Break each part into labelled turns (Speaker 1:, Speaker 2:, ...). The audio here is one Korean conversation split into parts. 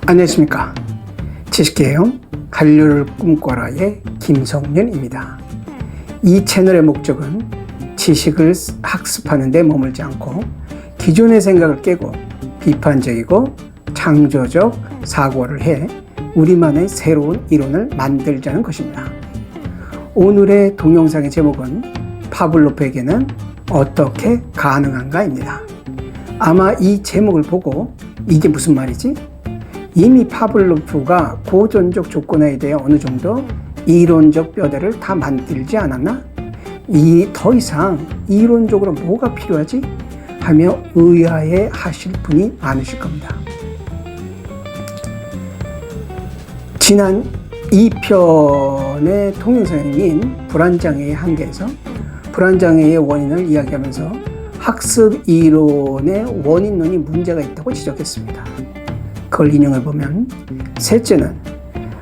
Speaker 1: 안녕하십니까. 지식계형 한류를 꿈꿔라의 김성윤입니다. 이 채널의 목적은 지식을 학습하는 데 머물지 않고 기존의 생각을 깨고 비판적이고 창조적 사고를 해 우리만의 새로운 이론을 만들자는 것입니다. 오늘의 동영상의 제목은 파블로프에게는 어떻게 가능한가입니다. 아마 이 제목을 보고 이게 무슨 말이지? 이미 파블로프가 고전적 조건에 대해 어느 정도 이론적 뼈대를 다 만들지 않았나? 더 이상 이론적으로 뭐가 필요하지? 하며 의아해 하실 분이 많으실 겁니다. 지난 2편의 동영상인 불안장애의 한계에서 불안장애의 원인을 이야기하면서 학습 이론의 원인론이 문제가 있다고 지적했습니다. 그걸 인용해보면 셋째는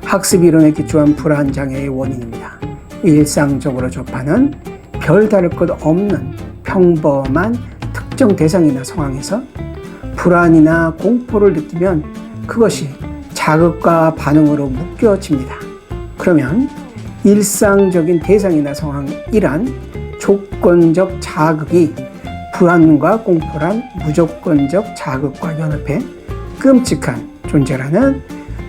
Speaker 1: 학습 이론에 기초한 불안장애의 원인입니다. 일상적으로 접하는 별다를 것 없는 평범한 특정 대상이나 상황에서 불안이나 공포를 느끼면 그것이 자극과 반응으로 묶여집니다. 그러면 일상적인 대상이나 상황이란 조건적 자극이 불안과 공포란 무조건적 자극과 연합해 끔찍한 존재라는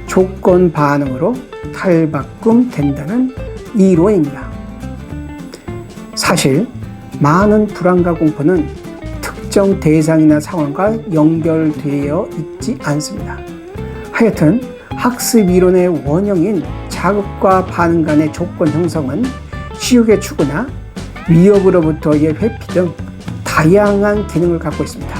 Speaker 1: 조건 반응으로 탈바꿈된다는 이론입니다. 사실 많은 불안과 공포는 특정 대상이나 상황과 연결되어 있지 않습니다. 하여튼 학습 이론의 원형인 자극과 반응 간의 조건 형성은 시욕의 추구나 위협으로부터의 회피 등 다양한 기능을 갖고 있습니다.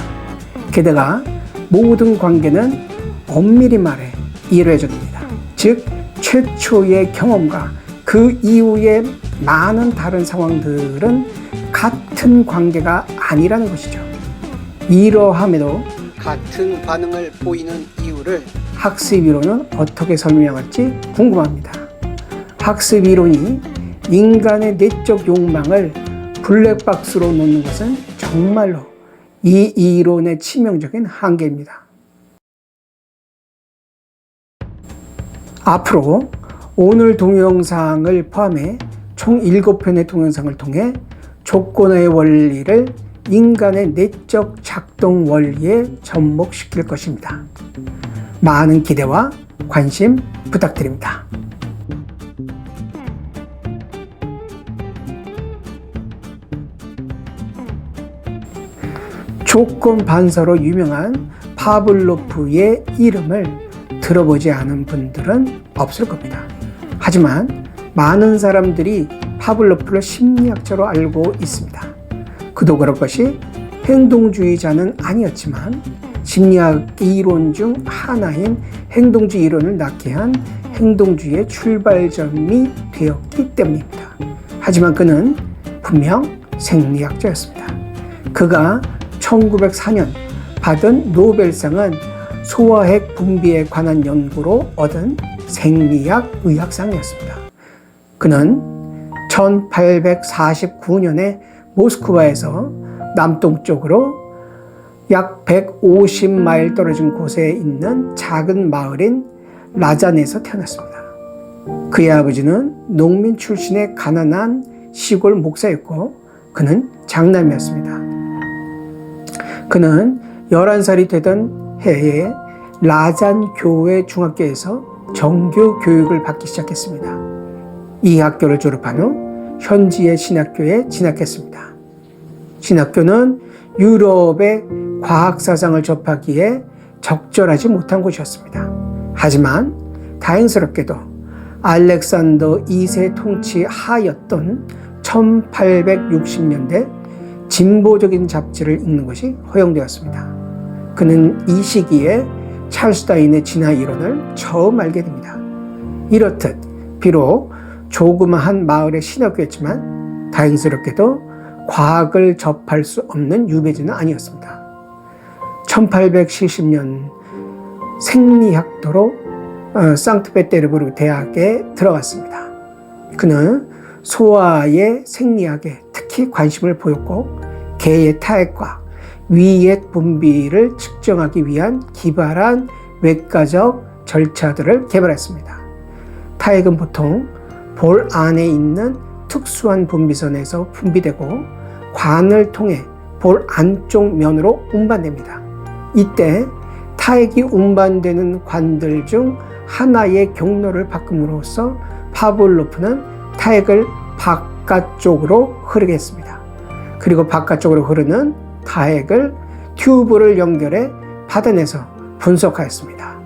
Speaker 1: 게다가 모든 관계는 엄밀히 말해 이례적입니다. 즉 최초의 경험과 그 이후의 많은 다른 상황들은 같은 관계가 아니라는 것이죠. 이러함에도 같은 반응을 보이는 이유를 학습 이론은 어떻게 설명할지 궁금합니다. 학습 이론이 인간의 내적 욕망을 블랙박스로 놓는 것은 정말로 이 이론의 치명적인 한계입니다. 앞으로 오늘 동영상을 포함해 총 7편의 동영상을 통해 조건의 원리를 인간의 내적 작동 원리에 접목시킬 것입니다. 많은 기대와 관심 부탁드립니다. 조건 반사로 유명한 파블로프의 이름을 들어보지 않은 분들은 없을 겁니다. 하지만 많은 사람들이 파블로프를 심리학자로 알고 있습니다. 그도 그럴 것이 행동주의자는 아니었지만 심리학 이론 중 하나인 행동주의 이론을 낳게 한 행동주의의 출발점이 되었기 때문입니다. 하지만 그는 분명 생리학자였습니다. 그가 1904년 받은 노벨상은 소화핵 분비에 관한 연구로 얻은 생리학 의학상이었습니다. 그는 1849년에 모스크바에서 남동쪽으로 약 150마일 떨어진 곳에 있는 작은 마을인 라잔에서 태어났습니다. 그의 아버지는 농민 출신의 가난한 시골 목사였고 그는 장남이었습니다. 그는 11살이 되던 해에 라잔 교회 중학교에서 정규 교육을 받기 시작했습니다. 이 학교를 졸업한 후 현지의 신학교에 진학했습니다. 신학교는 유럽의 과학사상을 접하기에 적절하지 못한 곳이었습니다. 하지만 다행스럽게도 알렉산더 2세 통치 하였던 1860년대 진보적인 잡지를 읽는 것이 허용되었습니다. 그는 이 시기에 찰스 다윈의 진화 이론을 처음 알게 됩니다. 이렇듯 비록 조그마한 마을의 신학교였지만 다행스럽게도 과학을 접할 수 없는 유배지는 아니었습니다. 1870년 생리학도로 상트페테르부르크 대학에 들어갔습니다. 그는 소아의 생리학에 특히 관심을 보였고 개의 타액과 위액 분비를 측정하기 위한 기발한 외과적 절차들을 개발했습니다. 타액은 보통 볼 안에 있는 특수한 분비선에서 분비되고 관을 통해 볼 안쪽 면으로 운반됩니다. 이때 타액이 운반되는 관들 중 하나의 경로를 바꿈으로써 파블로프는 타액을 바깥쪽으로 흐르게 했습니다. 그리고 바깥쪽으로 흐르는 타액을 튜브를 연결해 받아내서 분석하였습니다.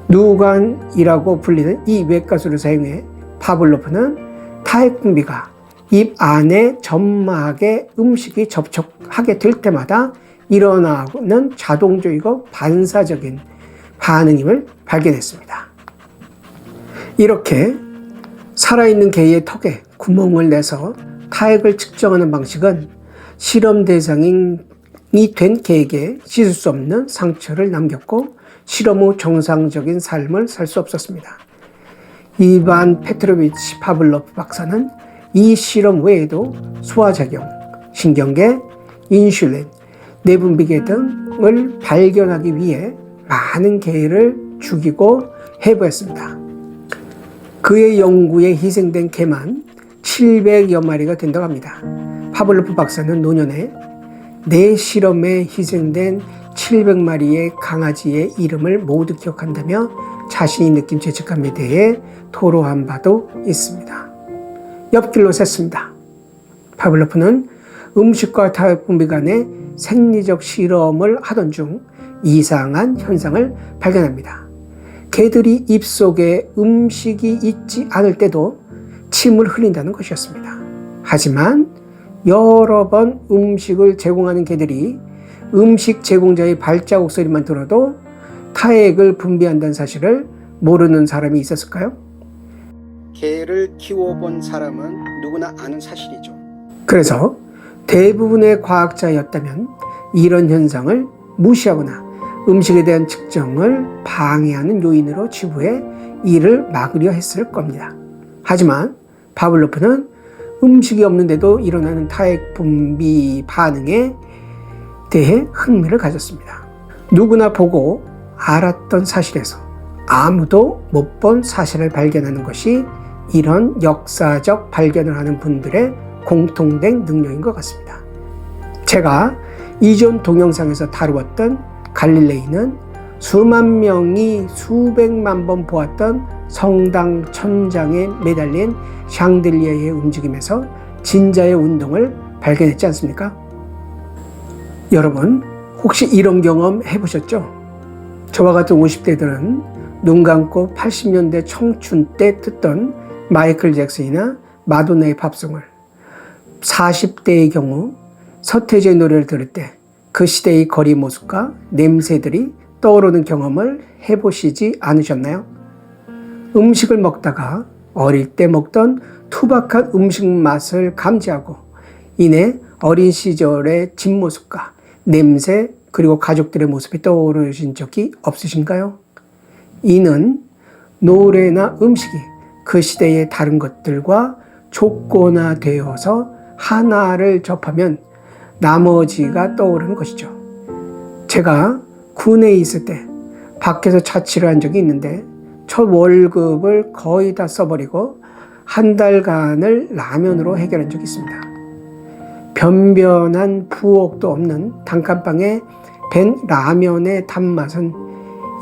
Speaker 1: 누관이라고 불리는 이 외가수를 사용해 파블로프는 타액 분비가 입 안에 점막에 음식이 접촉하게 될 때마다 일어나는 자동적이고 반사적인 반응임을 발견했습니다. 이렇게 살아있는 개의 턱에 구멍을 내서 타액을 측정하는 방식은 실험 대상이 된 개에게 씻을 수 없는 상처를 남겼고 실험 후 정상적인 삶을 살 수 없었습니다. 이반 페트로비치 파블로프 박사는 이 실험 외에도 소화작용, 신경계, 인슐린, 내분비계 등을 발견하기 위해 많은 개를 죽이고 해부했습니다. 그의 연구에 희생된 개만 700여 마리가 된다고 합니다. 파블로프 박사는 노년에 내 실험에 희생된 700마리의 강아지의 이름을 모두 기억한다며 자신이 느낀 죄책감에 대해 토로한 바도 있습니다. 옆길로 샜습니다. 파블로프는 음식과 타액 분비 간의 생리적 실험을 하던 중 이상한 현상을 발견합니다. 개들이 입속에 음식이 있지 않을 때도 침을 흘린다는 것이었습니다. 하지만 여러 번 음식을 제공하는 개들이 음식 제공자의 발자국 소리만 들어도 타액을 분비한다는 사실을 모르는 사람이 있었을까요? 개를 키워본 사람은 누구나 아는 사실이죠. 그래서 대부분의 과학자였다면 이런 현상을 무시하거나 음식에 대한 측정을 방해하는 요인으로 치부해 이를 막으려 했을 겁니다. 하지만 파블로프는 음식이 없는데도 일어나는 타액 분비 반응에 대해 흥미를 가졌습니다. 누구나 보고 알았던 사실에서 아무도 못 본 사실을 발견하는 것이 이런 역사적 발견을 하는 분들의 공통된 능력인 것 같습니다. 제가 이전 동영상에서 다루었던 갈릴레이는 수만 명이 수백만 번 보았던 성당 천장에 매달린 샹들리에의 움직임에서 진자의 운동을 발견했지 않습니까? 여러분 혹시 이런 경험 해보셨죠? 저와 같은 50대들은 눈 감고 80년대 청춘 때 듣던 마이클 잭슨이나 마돈나의 팝송을 40대의 경우 서태지의 노래를 들을 때 그 시대의 거리 모습과 냄새들이 떠오르는 경험을 해보시지 않으셨나요? 음식을 먹다가 어릴 때 먹던 투박한 음식 맛을 감지하고 이내 어린 시절의 뒷모습과 냄새 그리고 가족들의 모습이 떠오르신 적이 없으신가요? 이는 노래나 음식이 그 시대의 다른 것들과 조건화되어서 하나를 접하면 나머지가 떠오르는 것이죠. 제가 군에 있을 때 밖에서 자취를 한 적이 있는데 첫 월급을 거의 다 써버리고 한 달간을 라면으로 해결한 적이 있습니다. 변변한 부엌도 없는 단칸방에 밴 라면의 단맛은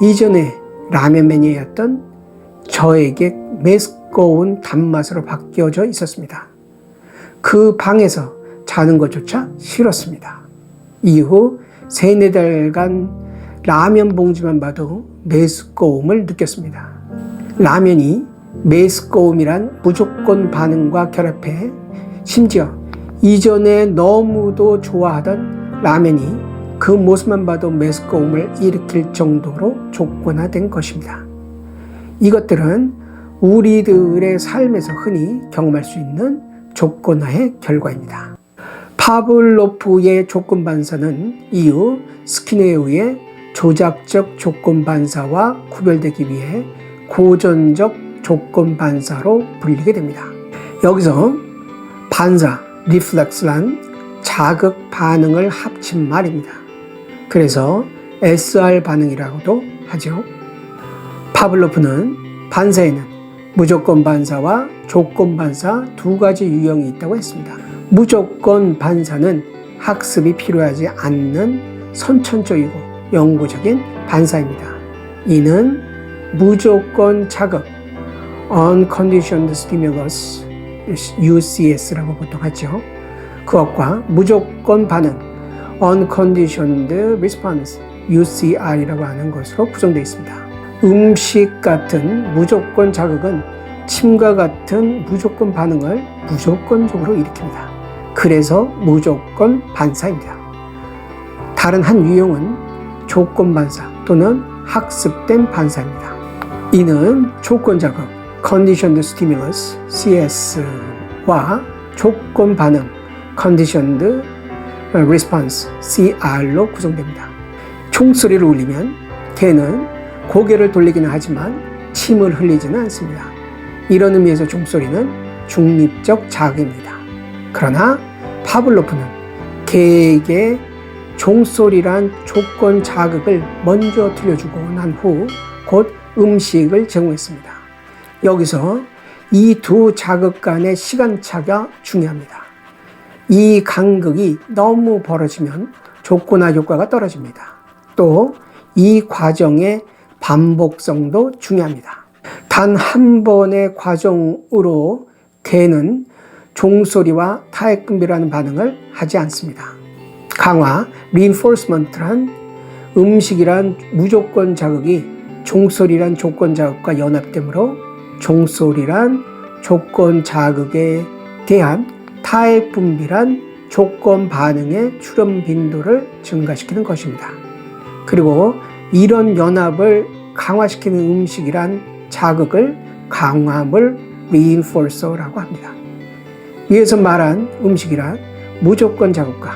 Speaker 1: 이전에 라면 매니아였던 저에게 메스꺼운 단맛으로 바뀌어져 있었습니다. 그 방에서 자는 것조차 싫었습니다. 이후 3-4달간 라면 봉지만 봐도 메스꺼움을 느꼈습니다. 라면이 메스꺼움이란 무조건 반응과 결합해 심지어 이전에 너무도 좋아하던 라면이 그 모습만 봐도 메스꺼움을 일으킬 정도로 조건화된 것입니다. 이것들은 우리들의 삶에서 흔히 경험할 수 있는 조건화의 결과입니다. 파블로프의 조건 반사는 이후 스키너에 의해 조작적 조건 반사와 구별되기 위해 고전적 조건 반사로 불리게 됩니다. 여기서 반사, 리플렉스란 자극 반응을 합친 말입니다. 그래서 SR 반응이라고도 하죠. 파블로프는 반사에는 무조건 반사와 조건 반사 두 가지 유형이 있다고 했습니다. 무조건 반사는 학습이 필요하지 않는 선천적이고 영구적인 반사입니다. 이는 무조건 자극, Unconditioned Stimulus, UCS라고 보통 하죠. 그것과 무조건 반응, Unconditioned Response, UCR이라고 하는 것으로 구성되어 있습니다. 음식 같은 무조건 자극은 침과 같은 무조건 반응을 무조건적으로 일으킵니다. 그래서 무조건 반사입니다. 다른 한 유형은 조건 반사 또는 학습된 반사입니다. 이는 조건 자극, Conditioned Stimulus, CS와 조건 반응, Conditioned Response, CR로 구성됩니다. 총소리를 울리면 개는 고개를 돌리기는 하지만 침을 흘리지는 않습니다. 이런 의미에서 종소리는 중립적 자극입니다. 그러나 파블로프는 개에게 종소리란 조건 자극을 먼저 들려주고 난 후 곧 음식을 제공했습니다. 여기서 이 두 자극 간의 시간차가 중요합니다. 이 간극이 너무 벌어지면 조건화 효과가 떨어집니다. 또 이 과정의 반복성도 중요합니다. 단 한 번의 과정으로 개는 종소리와 타액분비라는 반응을 하지 않습니다. 강화, reinforcement란 음식이란 무조건 자극이 종소리란 조건 자극과 연합되므로 종소리란 조건 자극에 대한 타액분비란 조건 반응의 출현 빈도를 증가시키는 것입니다. 그리고 이런 연합을 강화시키는 음식이란 자극을 강화물 reinforcer라고 합니다. 위에서 말한 음식이란 무조건 자극과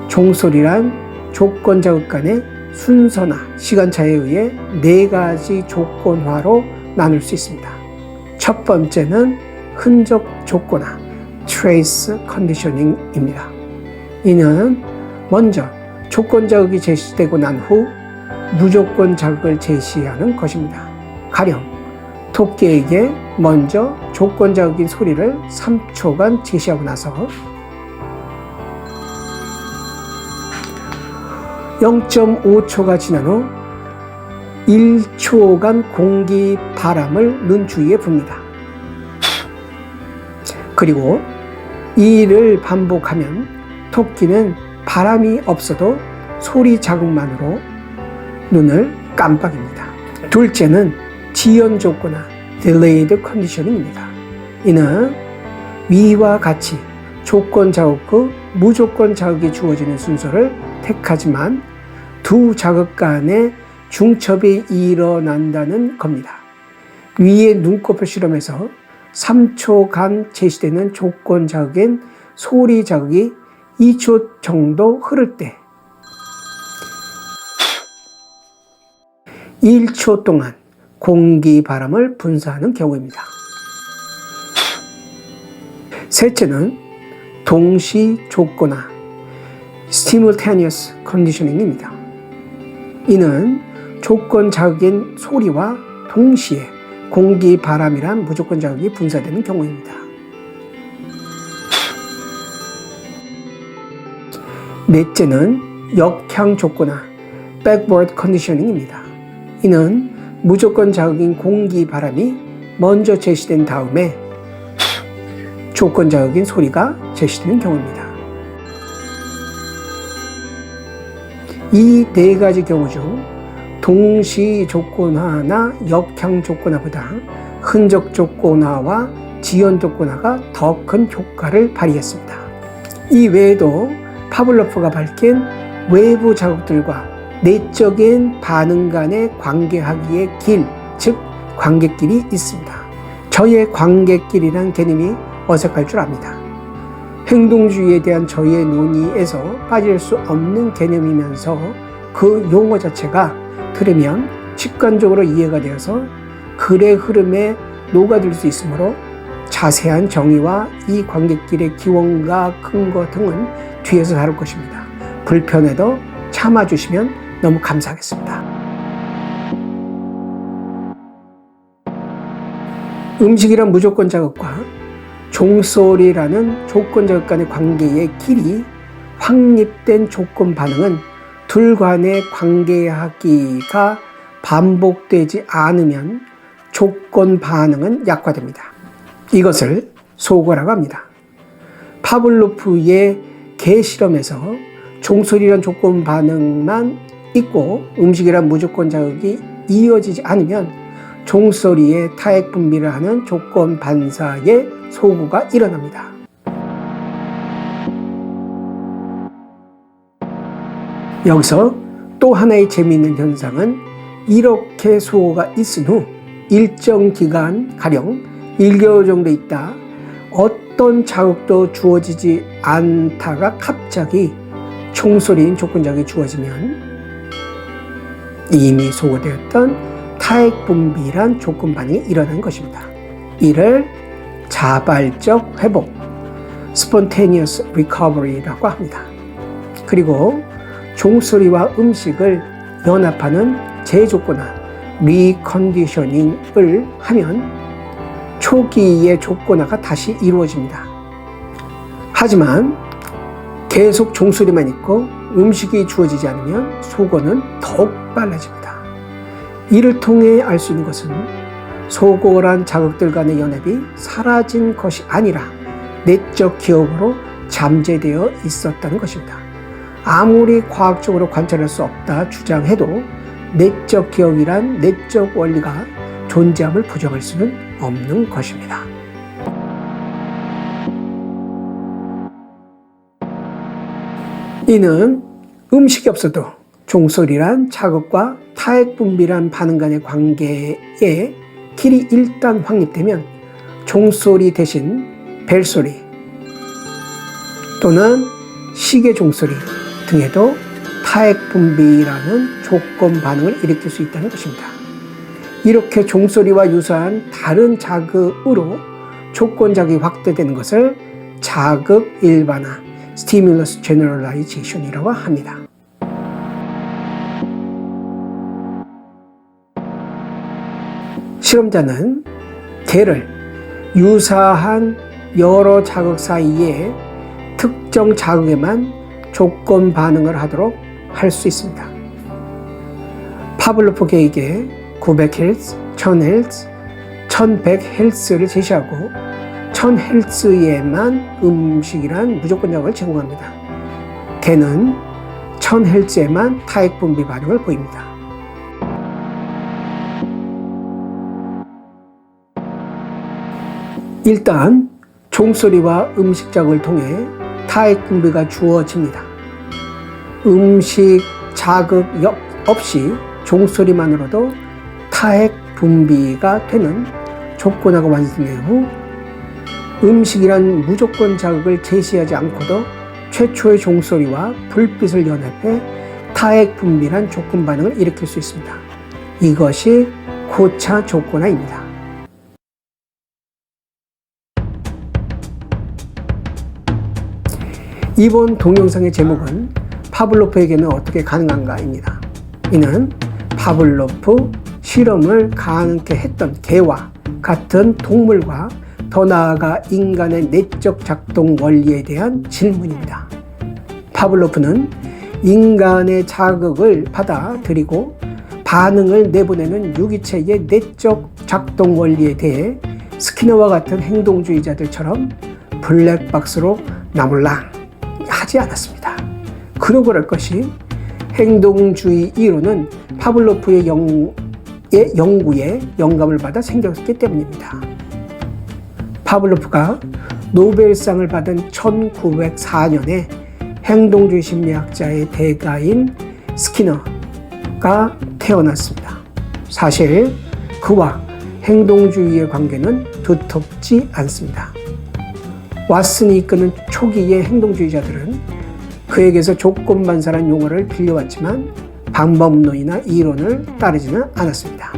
Speaker 1: 종소리란 조건 자극 간의 순서나 시간차에 의해 네 가지 조건화로 나눌 수 있습니다. 첫 번째는 흔적 조건화, trace conditioning입니다. 이는 먼저 조건 자극이 제시되고 난 후 무조건 자극을 제시하는 것입니다. 가령 토끼에게 먼저 조건 자극인 소리를 3초간 제시하고 나서 0.5초가 지난 후 1초간 공기 바람을 눈 주위에 붑니다. 그리고 이를 반복하면 토끼는 바람이 없어도 소리 자극만으로 눈을 깜빡입니다. 둘째는 지연 조건화, delayed conditioning입니다. 이는 위와 같이 조건 자극 후 무조건 자극이 주어지는 순서를 택하지만 두 자극 간의 중첩이 일어난다는 겁니다. 위의 눈꺼풀 실험에서 3초간 제시되는 조건 자극인 소리 자극이 2초 정도 흐를 때 1초 동안 공기 바람을 분사하는 경우입니다. 셋째는 동시 조건화, simultaneous conditioning입니다. 이는 조건 자극인 소리와 동시에 공기 바람이란 무조건 자극이 분사되는 경우입니다. 넷째는 역향 조건화, backward conditioning입니다. 이는 무조건 자극인 공기 바람이 먼저 제시된 다음에 조건 자극인 소리가 제시되는 경우입니다. 이 네 가지 경우 중 동시 조건화나 역향 조건화보다 흔적 조건화와 지연 조건화가 더 큰 효과를 발휘했습니다. 이 외에도 파블로프가 밝힌 외부 자극들과 내적인 반응 간의 관계하기의 길, 즉 관계길이 있습니다. 저의 관계길이란 개념이 어색할 줄 압니다. 행동주의에 대한 저희의 논의에서 빠질 수 없는 개념이면서 그 용어 자체가 들으면 직관적으로 이해가 되어서 글의 흐름에 녹아들 수 있으므로 자세한 정의와 이 관계길의 기원과 근거 등은 뒤에서 다룰 것입니다. 불편해도 참아주시면 너무 감사하겠습니다. 음식이란 무조건 자극과 종소리라는 조건 자극 간의 관계의 길이 확립된 조건 반응은 둘 간의 관계하기가 반복되지 않으면 조건 반응은 약화됩니다. 이것을 소거라고 합니다. 파블로프의 개 실험에서 종소리란 조건 반응만 있고 음식이란 무조건 자극이 이어지지 않으면 종소리에 타액 분비를 하는 조건 반사의 소거가 일어납니다. 여기서 또 하나의 재미있는 현상은 이렇게 소거가 있은 후 일정 기간 가령 1개월 정도 있다 어떤 자극도 주어지지 않다가 갑자기 종소리인 조건 자극이 주어지면 이미 소거되었던 타액 분비란 조건 반응이 일어난 것입니다. 이를 자발적 회복, spontaneous recovery라고 합니다. 그리고 종소리와 음식을 연합하는 재조건화, reconditioning을 하면 초기의 조건화가 다시 이루어집니다. 하지만 계속 종소리만 있고 음식이 주어지지 않으면 소거는 더욱 빨라집니다. 이를 통해 알 수 있는 것은 소거란 자극들 간의 연합이 사라진 것이 아니라 내적 기억으로 잠재되어 있었다는 것입니다. 아무리 과학적으로 관찰할 수 없다 주장해도 내적 기억이란 내적 원리가 존재함을 부정할 수는 없는 것입니다. 이는 음식이 없어도 종소리란 자극과 타액 분비란 반응 간의 관계의 길이 일단 확립되면 종소리 대신 벨소리 또는 시계 종소리 등에도 타액 분비라는 조건 반응을 일으킬 수 있다는 것입니다. 이렇게 종소리와 유사한 다른 자극으로 조건 자극이 확대되는 것을 자극 일반화, stimulus generalization이라고 합니다. 실험자는 개를 유사한 여러 자극 사이에 특정 자극에만 조건 반응을 하도록 할 수 있습니다. 파블로프 개에게 900Hz, 1000Hz, 1100Hz를 제시하고 1000Hz에만 음식이란 무조건 자극을 제공합니다. 개는 1000Hz에만 타액 분비 반응을 보입니다. 일단 종소리와 음식 자극을 통해 타액 분비가 주어집니다. 음식 자극 없이 종소리만으로도 타액 분비가 되는 조건화가 완성된 후 음식이란 무조건 자극을 제시하지 않고도 최초의 종소리와 불빛을 연합해 타액 분비란 조건 반응을 일으킬 수 있습니다. 이것이 고차 조건화입니다. 이번 동영상의 제목은 파블로프에게는 어떻게 가능한가입니다. 이는 파블로프 실험을 가능케 했던 개와 같은 동물과 더 나아가 인간의 내적 작동 원리에 대한 질문입니다. 파블로프는 인간의 자극을 받아들이고 반응을 내보내는 유기체의 내적 작동 원리에 대해 스키너와 같은 행동주의자들처럼 블랙박스로 나몰랑 하지 않았습니다. 그러고 그럴 것이 행동주의 이론은 파블로프의 연구에 영감을 받아 생겼기 때문입니다. 파블로프가 노벨상을 받은 1904년에 행동주의 심리학자의 대가인 스키너가 태어났습니다. 사실 그와 행동주의의 관계는 두텁지 않습니다. 왓슨이 이끄는 초기의 행동주의자들은 그에게서 조건반사란 용어를 빌려왔지만 방법론이나 이론을 따르지는 않았습니다.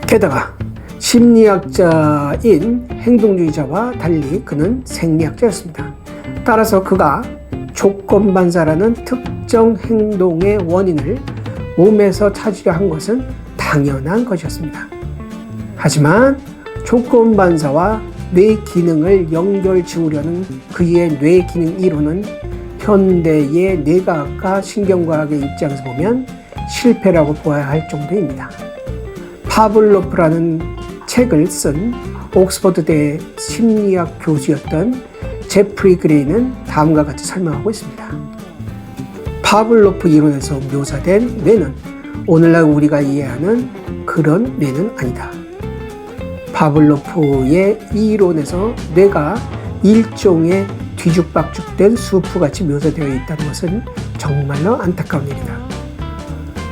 Speaker 1: 게다가 심리학자인 행동주의자와 달리 그는 생리학자였습니다. 따라서 그가 조건반사라는 특정 행동의 원인을 몸에서 찾으려 한 것은 당연한 것이었습니다. 하지만 조건반사와 뇌 기능을 연결 지으려는 그의 뇌 기능 이론은 현대의 뇌과학과 신경과학의 입장에서 보면 실패라고 보아야 할 정도입니다. 파블로프라는 책을 쓴 옥스퍼드대 심리학 교수였던 제프리 그레이는 다음과 같이 설명하고 있습니다. 파블로프 이론에서 묘사된 뇌는 오늘날 우리가 이해하는 그런 뇌는 아니다. 파블로프의 이론에서 뇌가 일종의 뒤죽박죽된 수프같이 묘사되어 있다는 것은 정말로 안타까운 일이다.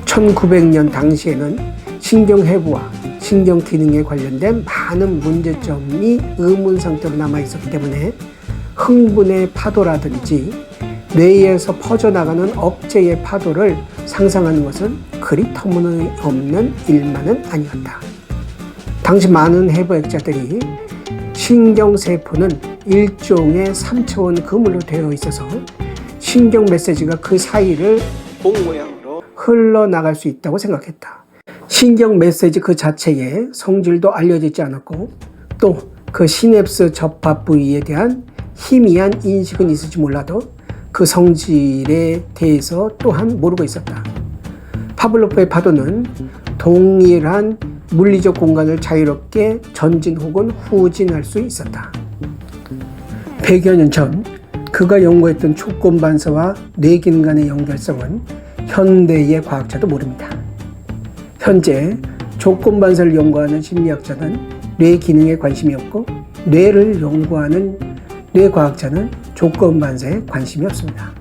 Speaker 1: 1900년 당시에는 신경해부와 신경기능에 관련된 많은 문제점이 의문 상태로 남아있었기 때문에 흥분의 파도라든지 뇌에서 퍼져나가는 억제의 파도를 상상하는 것은 그리 터무니없는 일만은 아니었다. 당시 많은 해부학자들이 신경세포는 일종의 3차원 그물로 되어 있어서 신경 메시지가 그 사이를 공 모양으로 흘러나갈 수 있다고 생각했다. 신경 메시지 그 자체의 성질도 알려지지 않았고 또 그 시냅스 접합 부위에 대한 희미한 인식은 있을지 몰라도 그 성질에 대해서 또한 모르고 있었다. 파블로프의 파도는 동일한 물리적 공간을 자유롭게 전진 혹은 후진할 수 있었다. 100여 년 전 그가 연구했던 조건반사와 뇌기능 간의 연결성은 현대의 과학자도 모릅니다. 현재 조건반사를 연구하는 심리학자는 뇌기능에 관심이 없고 뇌를 연구하는 뇌과학자는 조건반사에 관심이 없습니다.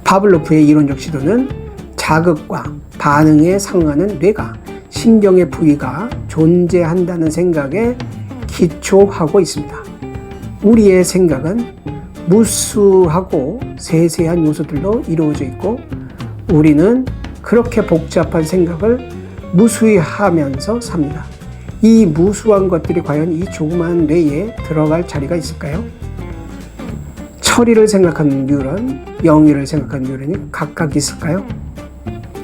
Speaker 1: 파블로프의 이론적 시도는 자극과 반응에 상응하는 뇌가 신경의 부위가 존재한다는 생각에 기초하고 있습니다. 우리의 생각은 무수하고 세세한 요소들로 이루어져 있고 우리는 그렇게 복잡한 생각을 무수히 하면서 삽니다. 이 무수한 것들이 과연 이 조그마한 뇌에 들어갈 자리가 있을까요? 처리를 생각하는 뉴런, 영리를 생각하는 뉴런이 각각 있을까요?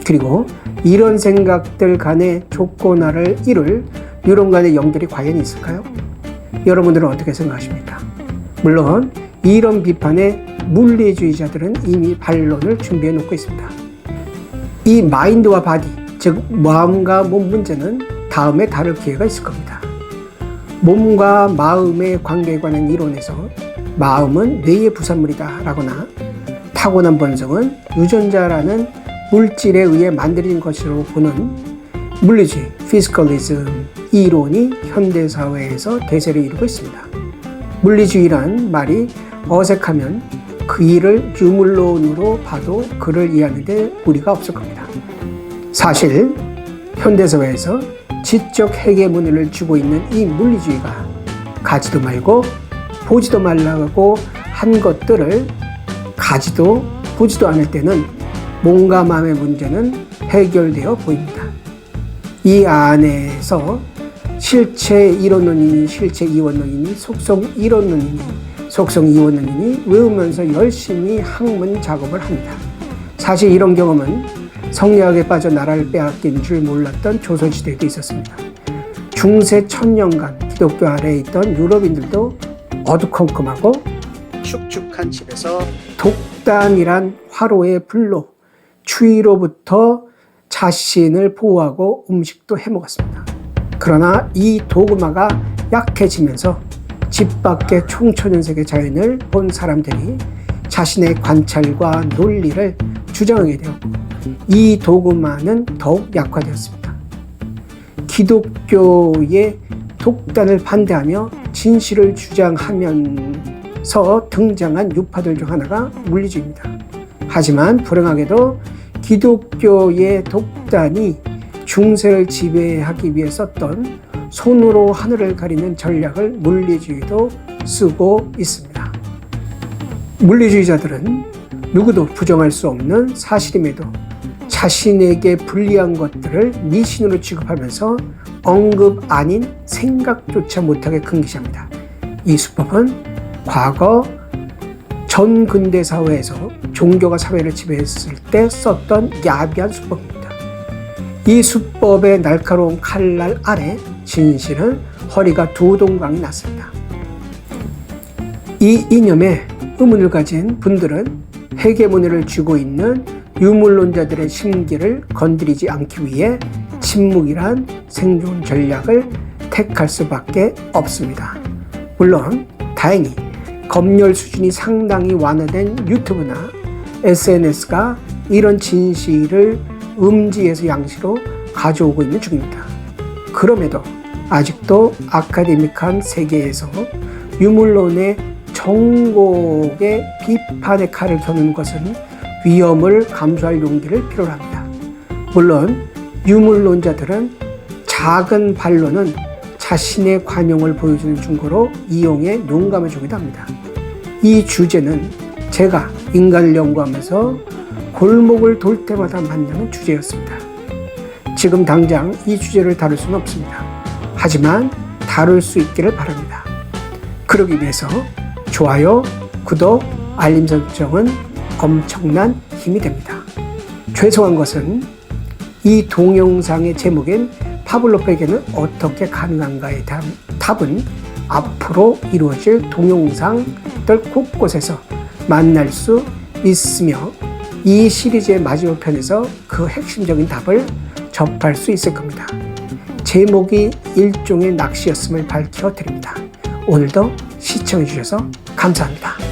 Speaker 1: 그리고 이런 생각들 간의 조건화를 이룰 뉴런 간의 연결이 과연 있을까요? 여러분들은 어떻게 생각하십니까? 물론 이런 비판에 물리주의자들은 이미 반론을 준비해 놓고 있습니다. 이 마인드와 바디, 즉 마음과 몸 문제는 다음에 다룰 기회가 있을 겁니다. 몸과 마음의 관계에 관한 이론에서 마음은 뇌의 부산물이다 라거나 타고난 본성은 유전자라는 물질에 의해 만들어진 것으로 보는 물리주의, 피지컬리즘 이론이 현대사회에서 대세를 이루고 있습니다. 물리주의란 말이 어색하면 그 일을 유물론으로 봐도 그를 이해하는 데 무리가 없을 겁니다. 사실 현대사회에서 지적 해계문을 주고 있는 이 물리주의가 가지도 말고 보지도 말라고 한 것들을 가지도 보지도 않을 때는 몸과 마음의 문제는 해결되어 보입니다. 이 안에서 실체 이론론이니 실체 이원론이니 속성 이론론이니 속성 이원론이니 외우면서 열심히 학문 작업을 합니다. 사실 이런 경험은 성리학에 빠져 나라를 빼앗긴 줄 몰랐던 조선시대에도 있었습니다. 중세 1000년간 기독교 아래에 있던 유럽인들도 어두컴컴하고 축축한 집에서 독단이란 화로의 불로 추위로부터 자신을 보호하고 음식도 해먹었습니다. 그러나 이 도구마가 약해지면서 집 밖의 총천연색의 자연을 본 사람들이 자신의 관찰과 논리를 주장하게 되었고 이 도구마는 더욱 약화되었습니다. 기독교의 독단을 반대하며 진실을 주장하면서 등장한 유파들 중 하나가 물리주의입니다. 하지만 불행하게도 기독교의 독단이 중세를 지배하기 위해 썼던 손으로 하늘을 가리는 전략을 물리주의도 쓰고 있습니다. 물리주의자들은 누구도 부정할 수 없는 사실임에도 자신에게 불리한 것들을 미신으로 취급하면서 언급 아닌 생각조차 못하게 금기시합니다. 이 수법은 과거 전근대 사회에서 종교가 사회를 지배했을 때 썼던 야비한 수법입니다. 이 수법의 날카로운 칼날 아래 진실은 허리가 두 동강이 났습니다. 이 이념에 의문을 가진 분들은 회계문의를 쥐고 있는 유물론자들의 심기를 건드리지 않기 위해 침묵이란 생존 전략을 택할 수밖에 없습니다. 물론 다행히 검열 수준이 상당히 완화된 유튜브나 SNS가 이런 진실을 음지에서 양시로 가져오고 있는 중입니다. 그럼에도 아직도 아카데믹한 세계에서 유물론의 정곡의 비판의 칼을 겨누는 것은 위험을 감수할 용기를 필요로 합니다. 물론 유물론자들은 작은 반론은 자신의 관용을 보여주는 증거로 이용해 눈 감아주기도 합니다. 이 주제는 제가 인간을 연구하면서 골목을 돌 때마다 만나는 주제였습니다. 지금 당장 이 주제를 다룰 수는 없습니다. 하지만 다룰 수 있기를 바랍니다. 그러기 위해서 좋아요, 구독, 알림 설정은 엄청난 힘이 됩니다. 죄송한 것은 이 동영상의 제목인 파블로프에게는 어떻게 가능한가에 대한 답은 앞으로 이루어질 동영상들 곳곳에서 만날 수 있으며 이 시리즈의 마지막 편에서 그 핵심적인 답을 접할 수 있을 겁니다. 제목이 일종의 낚시였음을 밝혀드립니다. 오늘도 시청해 주셔서 감사합니다.